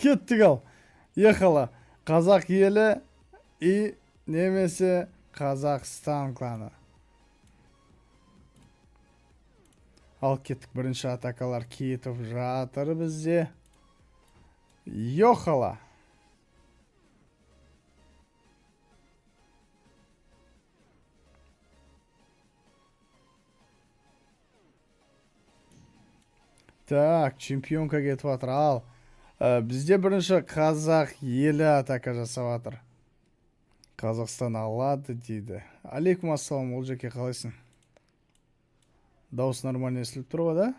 кеттік ал. Ехала. Қазақ елі и немесе Қазақстан кланы. Ал кеттік, бірінші атакалар кетіп жатыр бізде. Йохала. Так, чемпионка кетіп жатыр. Ал бізде бірінші қазақ елі атака жасап жатыр. Қазақстан алады дейді. Алейкум ассалам, Олжеке, қалайсың? Дауыс нормально естіліп тұр ғой, да?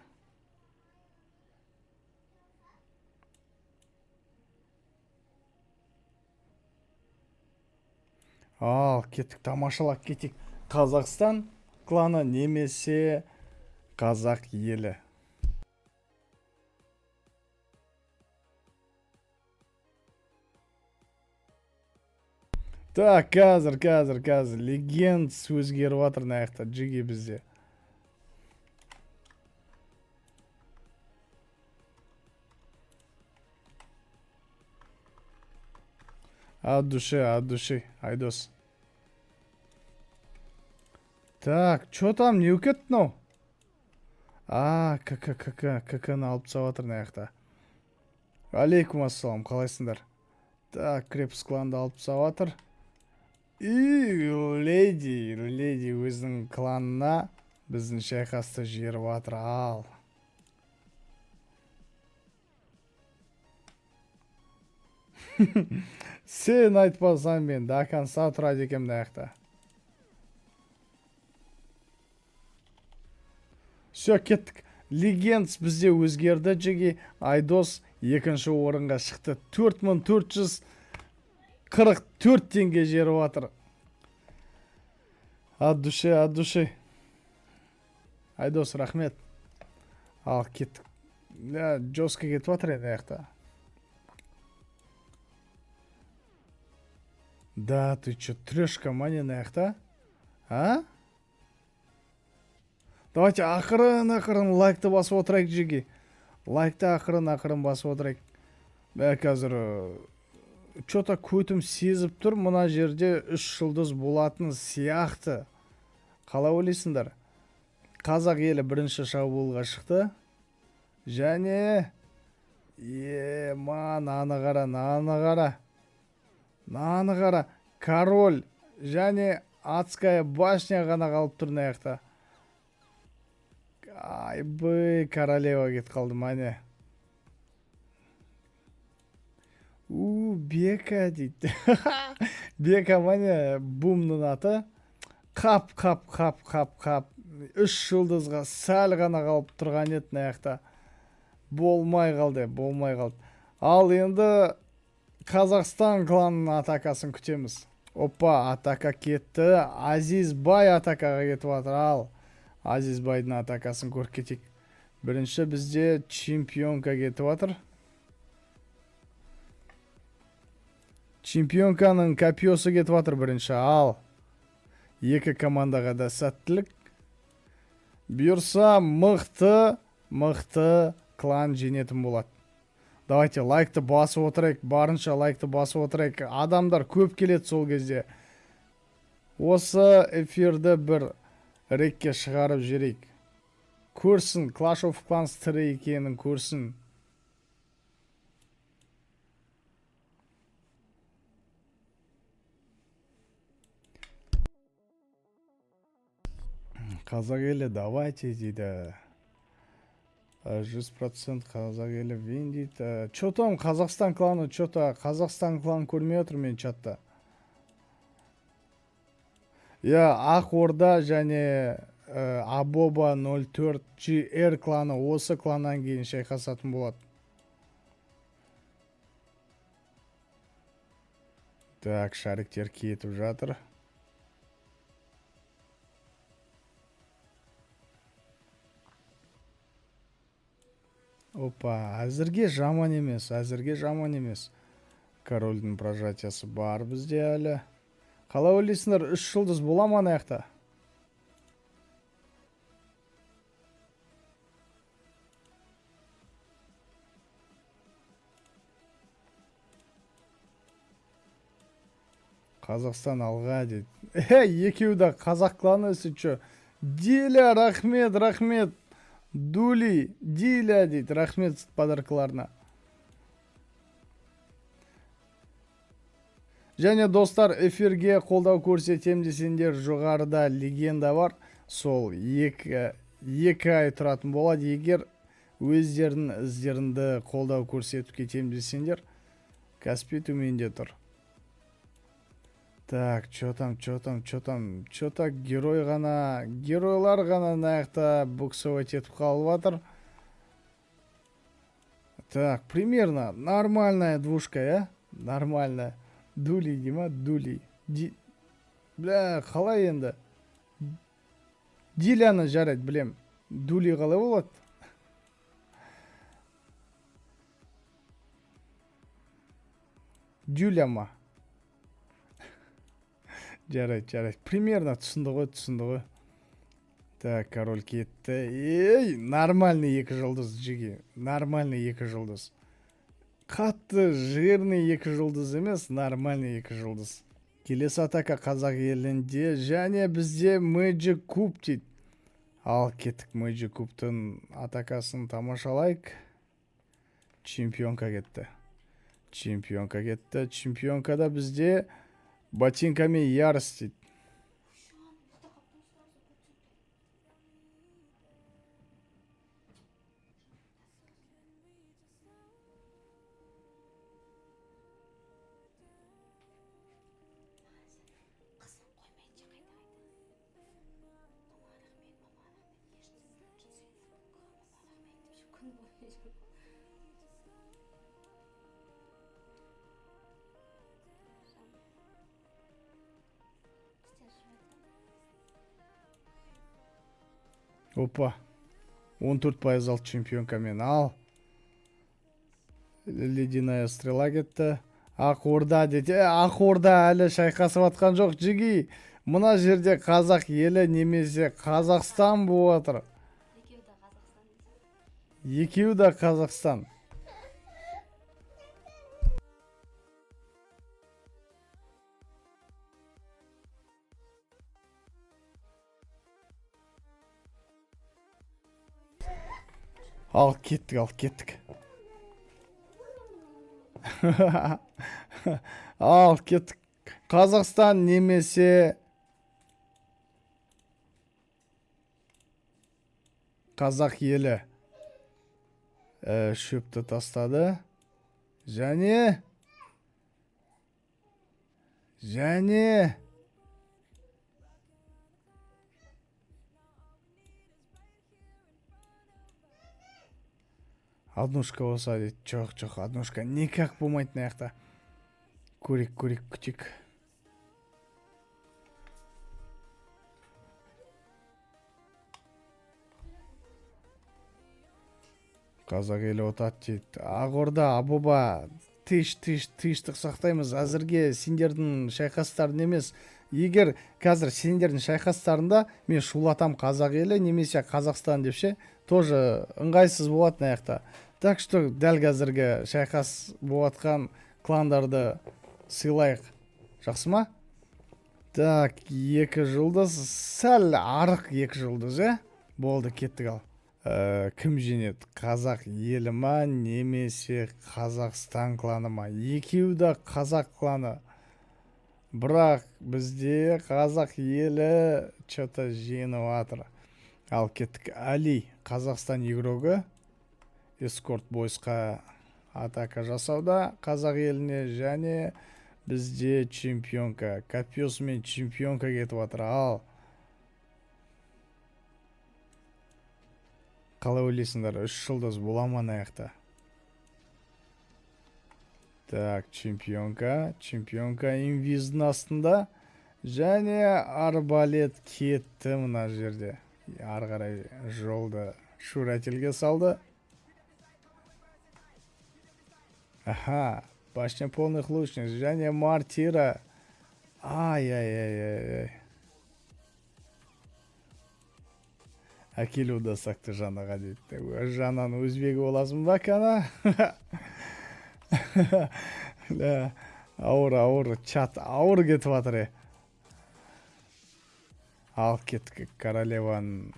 Ал, кеттік, тамашалап кеттік. Қазақстан кланы немесе қазақ елі. Так, қазір. Легенд өзгеріп жатыр наяқта, джиги бізде. От души, Айдос. Так, чё там, не өкет мынау? КК-ны алып тастап жатыр наяқта. Алейкум ассалам, қалайсыңдар? Так, крепс кланды алып тастап жатыр. И леди өзінің кланына біздің шайқасты жіберіп жатыр. Ал. Сен айтпасаң мен даканса тұрады екем даяқта. Все, кеттік. Легендс бізде өзгерді жеге. Айдос екінші орынға шықты. 4444 теңге жеріп жатыр. От души. Айдос, рахмет. Ал, кеттік. Жосқа кетіп жатыр еді аяқта. Да, ты чё, трешка мания аяқта? А? Давайте ақырын лайкты басып отырайық жеге. Лайкты ақырын басып отырайық. Қазір чё-то көтім сезіп тұр. Мұна жерде 3 жұлдыз болатын сияқты. Қалай ойлайсыңдар? Қазақ елі бірінші шабуылға шықты. Және наны қара. Король және адская башня ғана қалып тұр наяқта. Айбай, королева кет қалды мане. Бека дейді. Бека мане бумның аты. Қап. 3 жұлдызға сәл ғана қалып тұрған ет наяқта. Болмай қалды. Ал енді Қазақстан кланының атакасын күтеміз. Опа, атака кетті. Азизбай атакаға кетіп жатыр. Ал, Азизбайдың атакасын көріп кетейік. Бірінші бізде чемпионка кетіп жатыр. Чемпионканың копьосы кетіп жатыр бірінші. Ал, екі командаға да сәттілік. Бұйырса мықты клан жеңетін болады. Давайте лайкты басып отырайық, барынша лайкты басып отырайық. Адамдар көп келеді сол кезде. Осы эфирді бір рекке шығарып жіберейік. Көрсін, Clash of Clans тірі екенін көрсін. Қазақ елі, давайте дейді. 100% қазақ елі вин дейді. Чё там Қазақстан кланы, Қазақстан клан көрмей отыр мен чатта. Ақ Орда және Абоба 04 GR кланы осы кланнан кейін шайқасатын болады. Так, шариктер кетіп жатыр. Опа, әзірге жаман емес. Корольдің прожатиясы бар бізде әлі. Қалай ойлайсыңдар, 3 жұлдыз бола ма аяқта? Қазақстан алға дейді. Екеуі де қазақ кланы сөйтші. Диля, рахмет. Дули, Диля дейді. Рахмет подаркаларына. Және достар, эфирге қолдау көрсетем десеңдер, жоғарыда легенда бар. Сол екі ай тұратын болады. Егер өздерінің іздерінде қолдау көрсетіп кетем десеңдер, Каспий төменде тұр. Так, чё там, геройлар ғана наяқта буксовать етіп қалып жатыр. Так, примерно нормальная двушка, я? Нормальная. Дули дейма, дули. Бля, қалай енді? Диляны жарайды, білем. Дули қалай болады? Дюля ма? Жарайды. Примерно түсінді ғой. Так, король кетті. Нормальный 2 жұлдыз, жеге. Нормальный 2 жұлдыз. Қатты жирный 2 жұлдыз емес, нормальный 2 жұлдыз. Келесі атака қазақ елінде, және бізде Magic Cube дейді. Ал кеттік Magic Cube'тың атакасын тамашалайық. Чемпионка кетті. Чемпионкада бізде ботинками ярость дейді. Опа, 14% алды чемпионкамен. Ал. Ледяная стрела кетті. Ақорда дейді. Ақорда әлі шайқасып атқан жоқ, жеги. Мына жерде қазақ елі немесе Қазақстан болып жатыр. Екеуі де Қазақстан. Ал кеттік. Ал кеттік. Қазақстан немесе қазақ елі шөпті тастады. Және однушка болса дейді. Жоқ, однушка никак болмайды наяқта. Көрек, күтек. Қазақ елі отат дейді. Ақорда, Абуба, тиштік сақтаймыз. Әзірге сендердің шайқастарын емес. Егер қазір сендердің шайқастарында мен шулатам қазақ елі немесе Қазақстан депше, тоже ыңғайсыз болады наяқта. Так что дәл қазіргі шайқас болатқан кландарды сыйлайық. Жақсы ма? Так, 2 жұлдыз, сәл арық 2 жұлдыз, болды, кеттік ал. Кім жеңеді? Қазақ елі ма, немесе Қазақстан кланы ма? Екеуі де қазақ кланы. Бірақ бізде қазақ елі что-то жеңіп жатыр. Ал кеттік. Али, Қазақстан игрогі, эскорт бойсқа атака жасауда қазақ еліне, және бізде чемпионка, копьесымен чемпионка кетіп жатыр. Ал қалай ойлайсыңдар, 3 жұлдыз бола ма аяқта? Так, чемпионка инвиздің астында, және арбалет кетті мына жерде. Ары қарай жолды шурателге салды. Аха, башня полных лучниц, және мартира. Ай. Әкелу да сақты жанаға дейді. Жанан өзбегі боласың ба кана? Ауыр чат ауыр кетіп жатыр. Ал кеттік, королеваның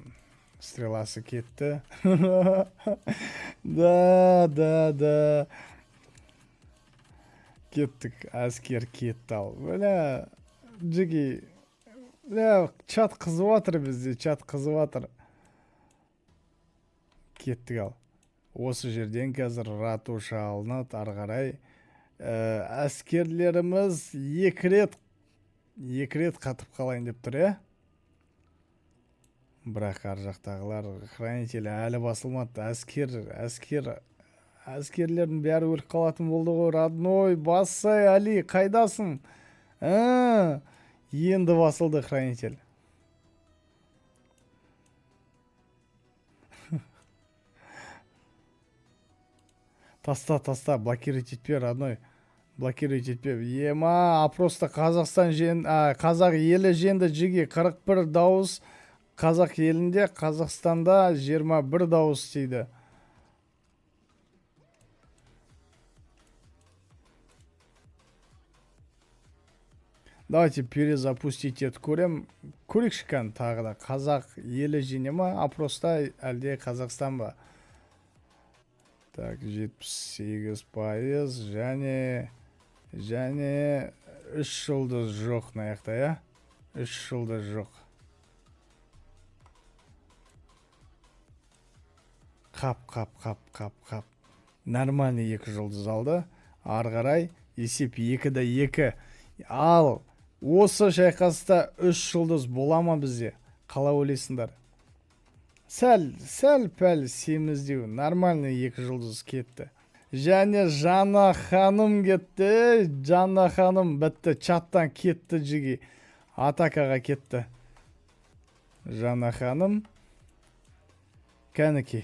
стреласы кетті. Да. Кеттік, әскер кетті ал. Бля, Джиги, бля, чат қызып жатыр бізде, чат қызып жатыр. Кеттік ал. Осы жерден қазір ратуша алынады, ары қарай. Әскерлеріміз екі рет қатып қалайын деп тұр, Бірақ ар жақтағылар хранитель әлі басылмады. Әскерлердің бәрі өліп қалатын болды ғой. Родной, бассай, Али, қайдасың? Енді басылды хранитель. Таста, блокировать етпе, родной. Блокировать етпе. Просто қазақ елі женді Джиги 41 дауыс. Қазақ елінде, Қазақстанда 21 дауыс дейді. Давайте перезапустить ет көрем. Көрекшіккен тағы да. Қазақ елі жене ма? Просто әлде Қазақстан ба? Так, 78% және 3 жылдыз жоқ наяқта, 3 жылдыз жоқ. Қап. Нормальный 2 жылдыз алды. Ары қарай есеп 2-де 2. Ал, осы шайқаста 3 жылдыз бола ма бізде? Қала ойлайсыңдар? Сәл-пәл семіздеу. Нормальный 2 жылдыз кетті. Және Жана ханым кетті. Жана ханым бітті. Чаттан кетті Джиги. Атакаға кетті. Жана ханым. Кәнеки.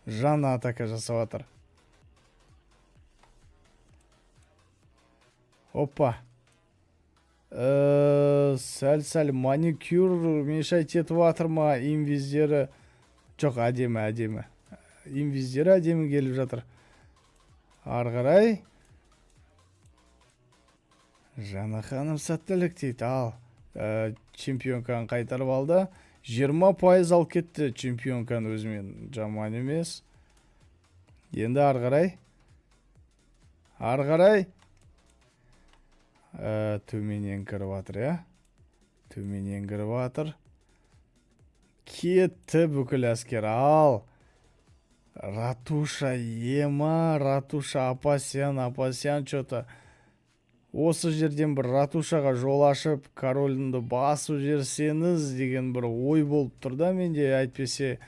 Жана атака жасап жатыр. Опа. Сәл маникюр мешать етіп жатыр ма? Инвиздері. Жоқ, әдемі. Инвиздері әдемі келіп жатыр. Ары қарай. Жана ханым сәттілік дейді. Ал. Чемпионканы қайтарып алды. 20% алып кетті чемпионканы өзімен. Жаман емес. Енді ары қарай. Төменен кіріп жатыр, Төменен кіріп жатыр. Кетті бүкіл әскер. Ал. Ратуша Ратуша Апасян что-то. Осы жерден бір ратушаға жол ашып, королінді басып жерсеңіз деген бір ой болып тұр да менде, әйтпесе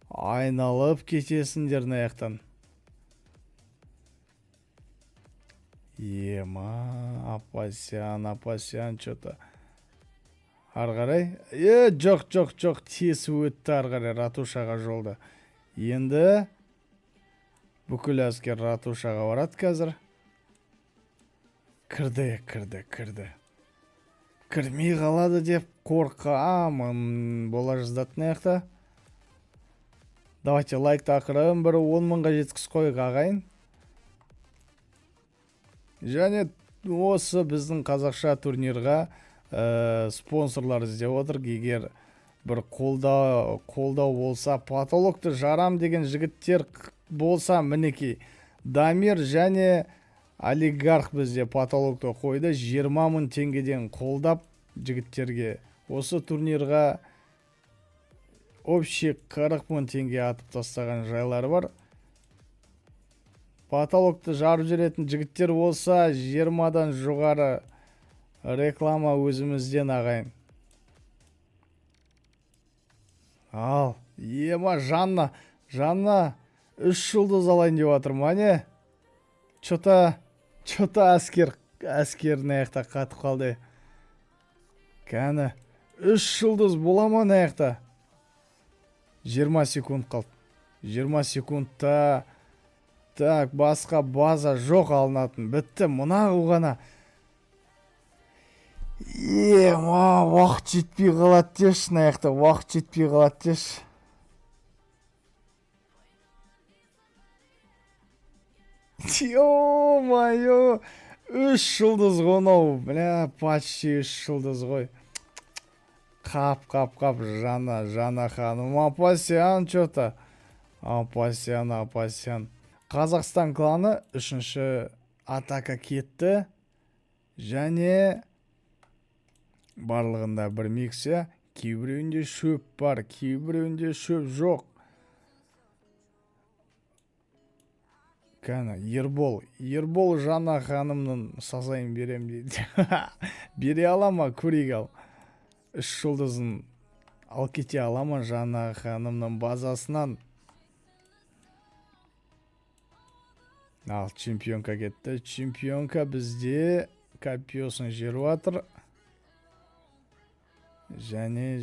айналып кетесіңдер наяқтан. Апасян что-то. Ары қарай. Жоқ, тесіп өтті ары қарай ратушаға жолды. Енді бүкіл әскер ратушаға барады қазір. Кірді. Кірмей қалады деп қорқамын. Бола жаздатын аяқта. Давайте лайк тақырым бір 10 мыңға жеткіз қойық ағайын. Және осы біздің қазақша турнирға спонсорлар іздеп отыр. Егер бір қолдау болса, патологты жарам деген жігіттер болса, мінеки Дамир және олигарх бізде патологты қойды. 20 мың теңгеден қолдап жігіттерге осы турнирға общий 40 мың теңге атып тастаған жайлары бар. Патологты жарып жүретін жігіттер болса, 20-дан жоғары реклама өзімізден ағайын. Ал, Жанна 3 жылдыз алайын деп жатыр ма, не? Чота әскер наяқта қатып қалды. Кәні, 3 жылдыз бола ма наяқта? 20 секунд қалды. 20 секундта. Так, басқа база жоқ алынатын. Бітті, мұна ұғана. Уақыт жетпей қалады деш, наяқта. Уақыт жетпей қалады деш. Ё-моё, 3 жұлдыз ғонау, бля, почти 3 жұлдыз ғой. Қап, жана ханым, апасян чё-то. Апасян. Қазақстан кланы 3-ші атака кетті. Және барлығында бір миксия. Кейбіреуінде шөп бар, кейбіреуінде шөп жоқ. Кәні, Ербол Жана ханымның сазайын берем дейді. Бере алама, көрейік ал. 3 жұлдызын ал кете алама Жана ханымның базасынан. Ал чемпионка кетті. Чемпионка бізде копьёсын жеріп атыр. Және.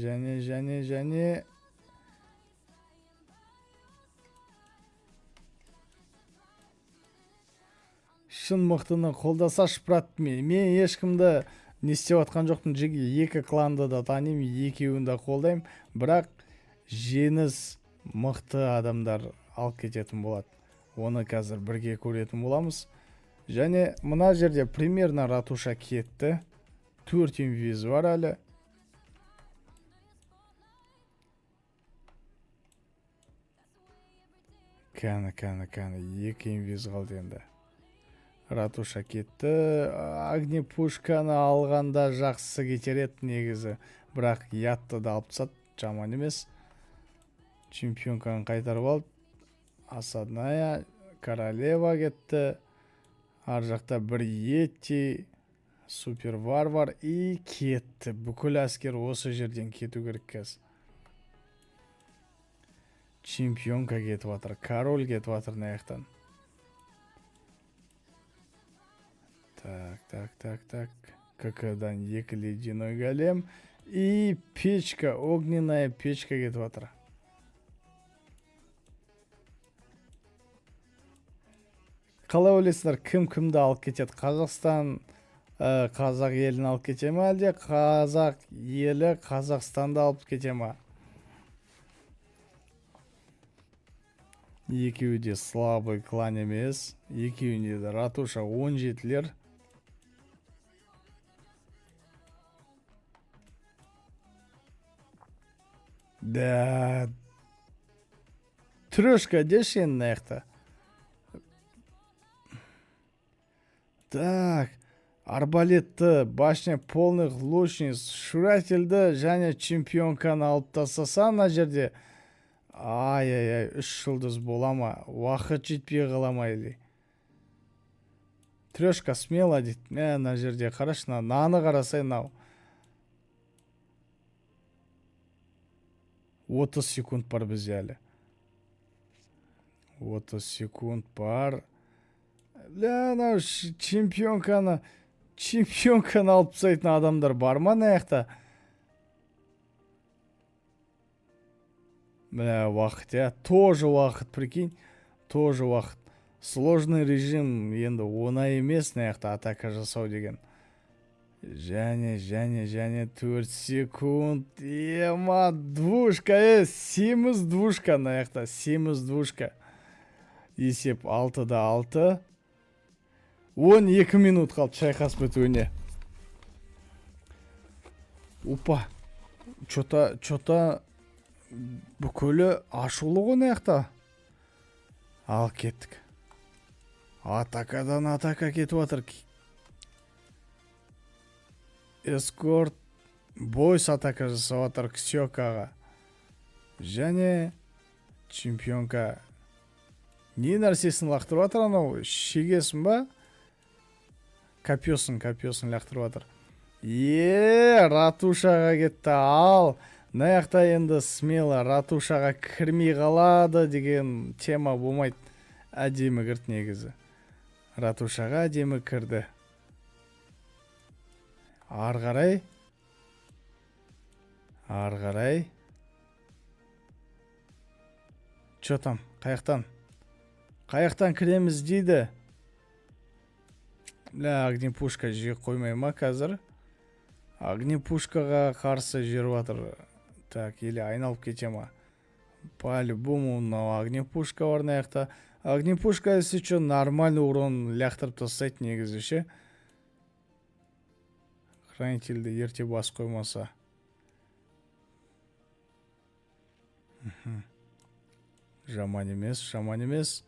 Шын мықтыны қолдаса шпрат мен ешкімді не істеп атқан жоқпын. Жеге 2 кланды да танимын, екеуін де қолдаймын. Бірақ жеңіс мықты адамдар алып кететін болады. Оны қазір бірге көретін боламыз. Және мына жерде примерно ратуша кетті. 4 инвиз бар әлі. Кәні, 2 инвиз қалды енді. Ратуша кетті. Огнепушканы алғанда жақсы кетер еді негізі. Бірақ ятты да алып тастады, жаман емес. Чемпионканы қайтарып алды. Осадная, королева кетті. Ар жақта бір Йети, супер варвар и кетті. Бүкіл әскер осы жерден кету керек кәз. Чемпионка кетіп атыр, король кетіп атыр наяқтан. Так. КК-дан 2 ледяной голем. И печка, огненная печка кетіп атыр. Қалай ойлайсыздар, кім-кімді алып кетеді? Қазақстан қазақ елін алып кете ме, әлде қазақ елі Қазақстанды алып кете ме? Екеуі де слабый клан емес. Екеуінде де ратуша 17-лер. Да. Трешка дешен наяқта. Так. Арбалетті, башня полных лучниц, шурательді және чемпионканы алып тастаса ана жерде. Ай, 3 жұлдыз бола ма? Уақыт жетпей қала ма или? Трешка смело дейді. Ана жерде қарашы, наны қарасай нау. 30 секунд бар бізде әлі. 30 секунд бар. Ана чемпионканы алып тастайтын адамдар бар ма наяқта? Бля, уақыт, тоже уақыт, прикинь, тоже уақыт. Сложный режим енді оңай емес наяқта атака жасау деген. Және 4 секунд. Ема, двушка, 7 двушка наяқта, 7 двушка. Есеп 6-да 6. 12 минут қалды шайқас бітуіне. Опа, чота бүкілі ашулы ғой наяқта. Ал кеттік. Атакадан атака кетіп атыр. Эскорт бойс атака жасап атыр Ксёкаға. Және чемпионка не нәрсесін лақтырып атыр анау? Шегесін ба? Копьёсын лақтырып атыр. Ратушаға кетті. Ал, наяқта енді смело ратушаға кірмей қалады деген тема болмайды. Әдемі кірді негізі. Ратушаға әдемі кірді. Ар қарай. Чо там? Қаяқтан кіреміз дейді. Огнепушка жек қоймай ма қазір? Огнепушкаға қарсы жеріп атыр. Так, или айналып кете ма? По-любому огнепушка бар наяқта. Огнепушкасы еще нормальный урон лақтырып тастайды негізі ше. Хранительді ерте бас қоймаса. Жаман емес, жаман емес.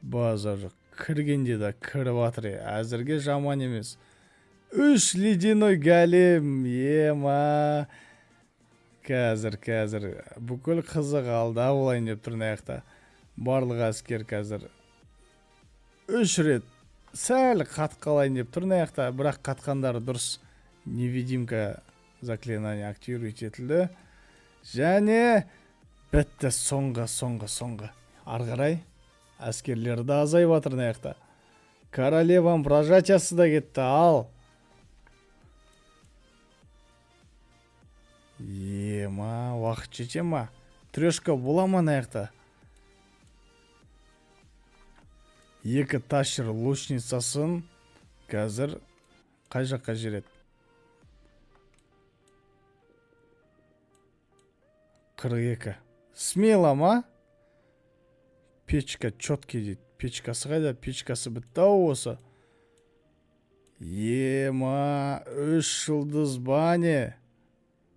База жоқ. Кіргенде де кіріп атыр. Әзірге жаман емес. 3 ледяной голем. Ема. Қазір. Бүкіл қызық алды олайын деп тұрын аяқта. Барлық әскер қазір 3 рет сәл қатқалайын деп тұрын аяқта. Бірақ қатқандары дұрыс. Невидимка заклинание активировать етілді. Және бітті соңғы. Арғарай әскерлері да азайып атыр аяқта. Королевам прожатиясы да кетті. Ал. Ема, уақыт жете ма? Трешка бола ма аяқта? 2 ташыр лучницасын қазір қай жаққа жереді? 42. Смело ма? Печка четкий дейді. Печкасы қайда? Печкасы бітті осы. Ема, 3 жылдыз бане.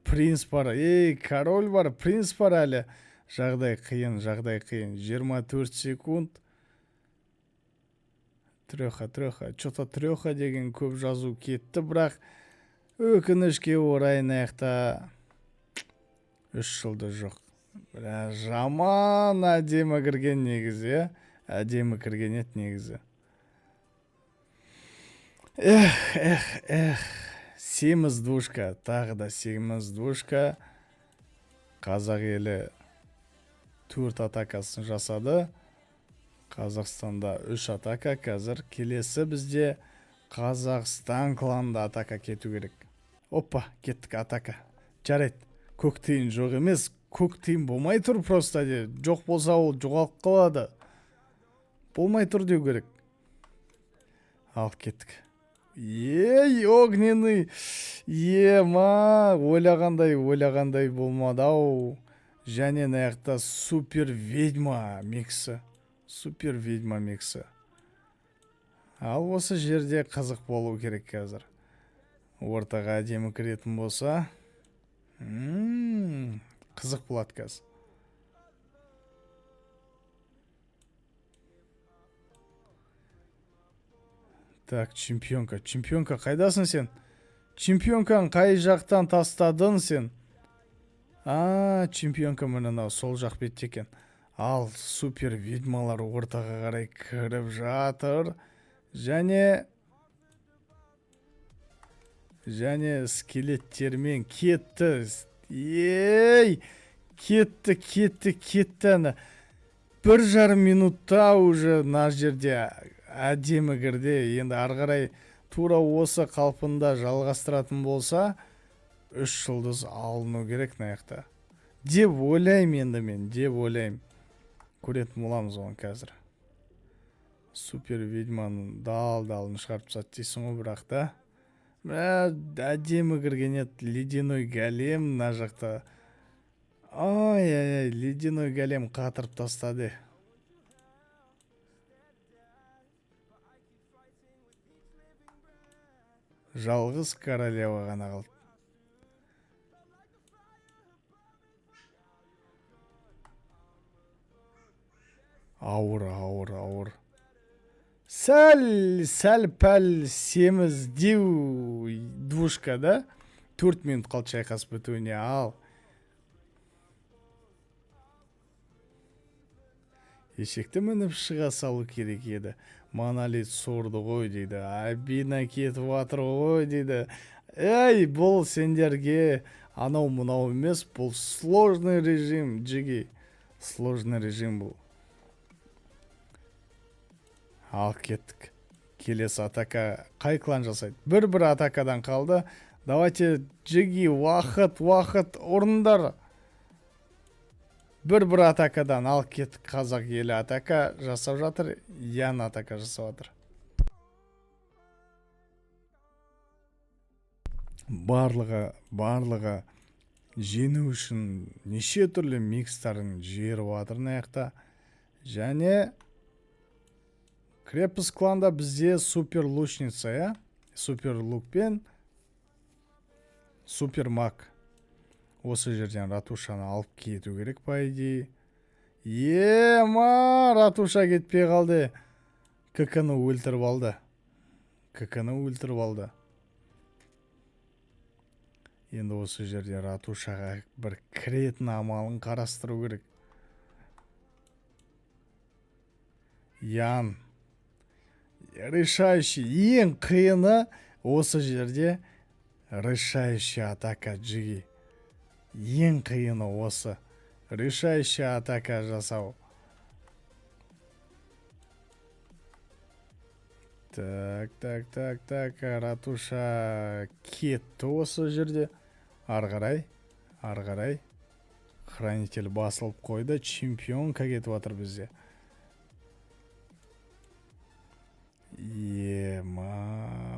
Принц бар. Король бар, принц бар әлі. Жағдай қиын. 24 секунд. Треха. Что-то треха деген көп жазу кетті, бірақ өкінішке орай аяқта 3 жылды жоқ. Жаман әдемі кірген негізі. Әдемі кірген ет негізі. Семіз душка. Тағы да семіз душка. Қазақ елі 4 атакасын жасады. Қазақстанда 3 атака. Қазір келесі бізде Қазақстан кланында атака кету керек. Опа, кеттік атака. Жарайды. Көк тиын жоқ емес. Көк тиын болмай тұр просто де. Жоқ болса ол жоғалып қалады. Болмай тұр деу керек. Ал кеттік. Огненный. Ема, ойлағандай болмады ау. Және аяқта супер ведьма миксі. Ал осы жерде қызық болу керек қазір. Ортаға әдемі кіретін болса. Қызық болады қазір. Так, чемпионка қайдасың сен? Чемпионкаң қай жақтан тастадың сен? Чемпионка мынау сол жақ бетте екен. Ал супер ведьмалар ортаға қарай кіріп жатыр. Және скелеттермен кетті. Кетті. 1,5 минутта уже на жерде әдемі кірді. Енді арғарай тура осы қалпында жалғастыратын болса 3 жылдыз алыну керек наяқта. Деп ойлайым. Көретін боламыз оған қазір. Супер ведьманың дал-далын шығарып тастады дейсің ғой, бірақ та. Әдемі кірген еді. Ледяной голем мына жақта. Ледяной голем қатырып тастады. Жалғыз королева ғана қалды. Ауыр. Сәл-пәл семіз деу двушка, да? 4 минут қалды шайқас бітуіне. Ал. Ешекті мініп шыға салу керек еді. Монолит сорды ғой дейді. Абина кетіп атыр ғой дейді. Бұл сендерге анау-мұнау емес. Бұл сложный режим, Джиги. Сложный режим бұл. Ал кеттік. Келесі атака қай клан жасайды? Бір атакадан қалды. Давайте Джиги, уақыт, орындар. Бір атакадан ал кеттік. Қазақ елі атака жасап жатыр. Ян атака жасап жатыр. барлығы жеңу үшін неше түрлі микстарын жіберіп жатыр мына жақта. Және крепость кланда бізде супер лучница, супер лук пен супер маг. Осы жерден ратушаны алып кету керек по идее. Ратуша кетпей қалды. КК-ны өлтіріп алды. Енді осы жерде ратушаға бір кіретін амалын қарастыру керек. Ян. Решающий. Ең қиыны осы жерде решающий атака джиги. Ең қиыны осы. Решающий атака жасау. Так. Ратуша кетті осы жерде. Арғарай. Хранитель басылып қойды. Чемпионка кетіп жатыр бізде.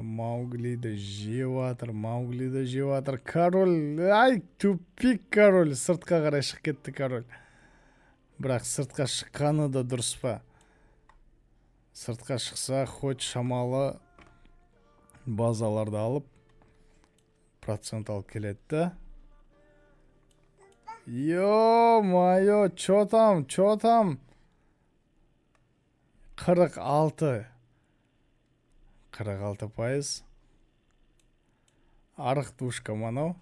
Мауглиді жеп жатыр. Король. Тупик король. Сыртқа қарай шығып кетті король. Бірақ сыртқа шыққаны да дұрыс па? Сыртқа шықса, хоть шамалы базаларды алып, процент алып келеді. Ё-майо, чё там? 46%. Арық душка манау.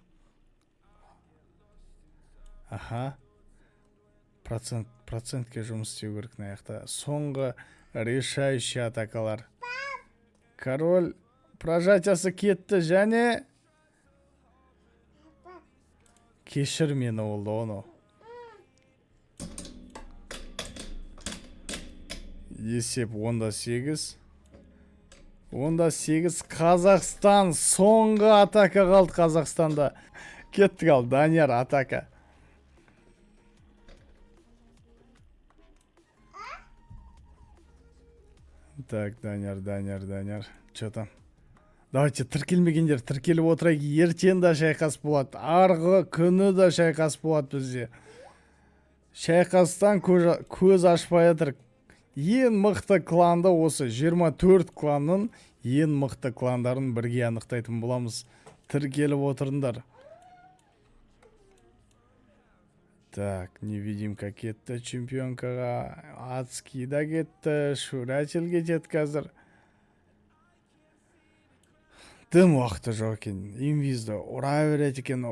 Процентке жұмыс істеу керек мына жақта. Соңғы решающий атакалар. Король прожатиясы кетті және кешір мені олды оны. Есеп 10-8. Қазақстан соңғы атака қалды Қазақстанда. Кетті қалды Данияр атака. Так, Данияр. Чё там? Давайте тіркелмегендер тіркеліп отырайық. Ертең да шайқас болады. Арғы күні да шайқас болады бізде. Шайқастан көз ашпай жатыр. Ең мықты кланды осы 24 кланның ең мықты кландарын бірге анықтайтын боламыз. Тіркеліп отырыңдар. Так, невидимка кетті чемпионкаға, адский да кетті, шуратель кетеді қазір. Дым уақыты жоқ екен, инвизді ұра береді екен.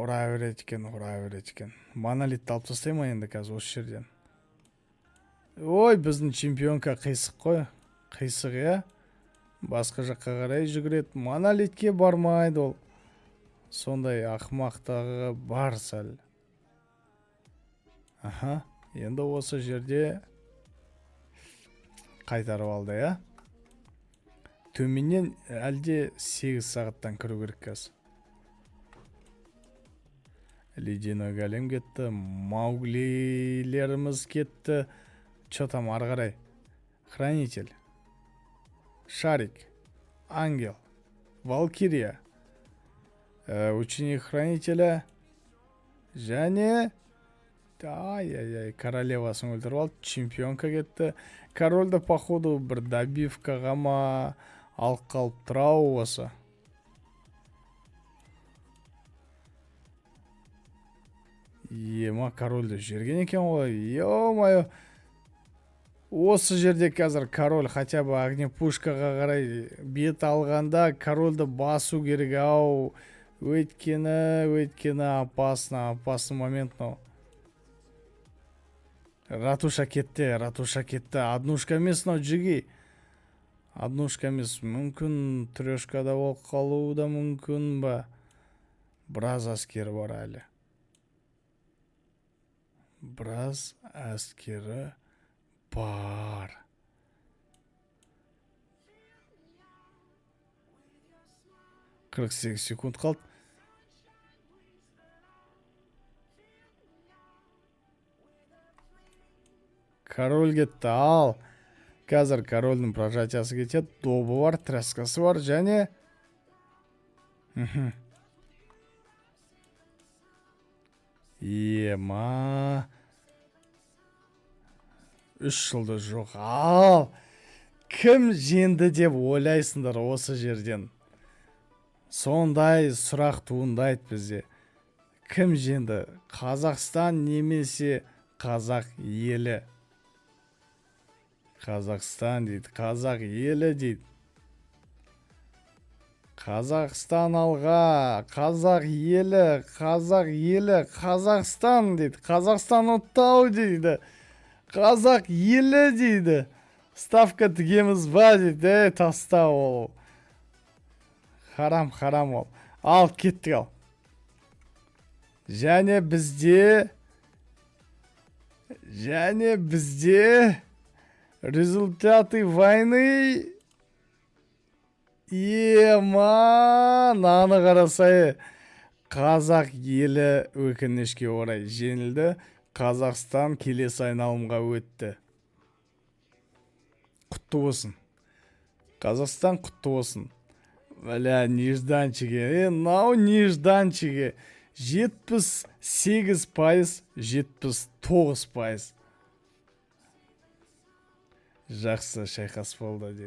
Монолитті алып тастайма енді қазір осы жерден. Ой, біздің чемпионка қисық қой, қисық. Басқа жаққа қарай жүгіреді, монолитке бармайды ол. Сондай ақымақтағы бар сәл. Енді осы жерде қайтарып алды, Төменнен әлде 8 сағаттан кіру керек қазір. Ледяной голем кетті, мауглилеріміз кетті. Чё там ары қарай? Хранитель, шарик, ангел, валкирия, ученик хранителя және королевасын өлтіріп алды, чемпионка кетті. Корольді походу бір добивкаға ма алып қалып тұрау осы. Корольді жерген екен ғой. Ё-майо. Осы жерде қазір король хотя бы огнепушкаға қарай бет алғанда корольді басу керек ау. Өйткені опасный момент но. Ратуша кетті. Однушка емес но джиги. Однушка емес. Мүмкін трешкада болып қалуы да мүмкін ба. Біраз әскері бар әлі. Біраз әскері бар. Қырық 48 секунд қалды. Король кетті, ал. Қазір корольдің прожатиясы кетеді, добы бар, тряскасы бар, және Ема. 3 жылды жоқ. Ал, кім жеңді деп ойлайсыңдар осы жерден? Сондай сұрақ туындайды бізде. Кім жеңді? Қазақстан немесе қазақ елі? Қазақстан дейді, қазақ елі дейді. Қазақстан алға, қазақ елі, Қазақстан дейді. Қазақстан ұттау дейді. Қазақ елі дейді. Ставка тігеміз ба дейді. Таста ол. Харам ол. Ал, кеттік ал. Және бізде результаты войны. Ема, наны қарасай. Қазақ елі өкінішке орай жеңілді. Қазақстан келесі айналымға өтті. Құтты болсын. Қазақстан құтты болсын. Бля, нежданчиге. Нау нежданчиге. 78%, 79%. Жақсы шайқас болды дейді.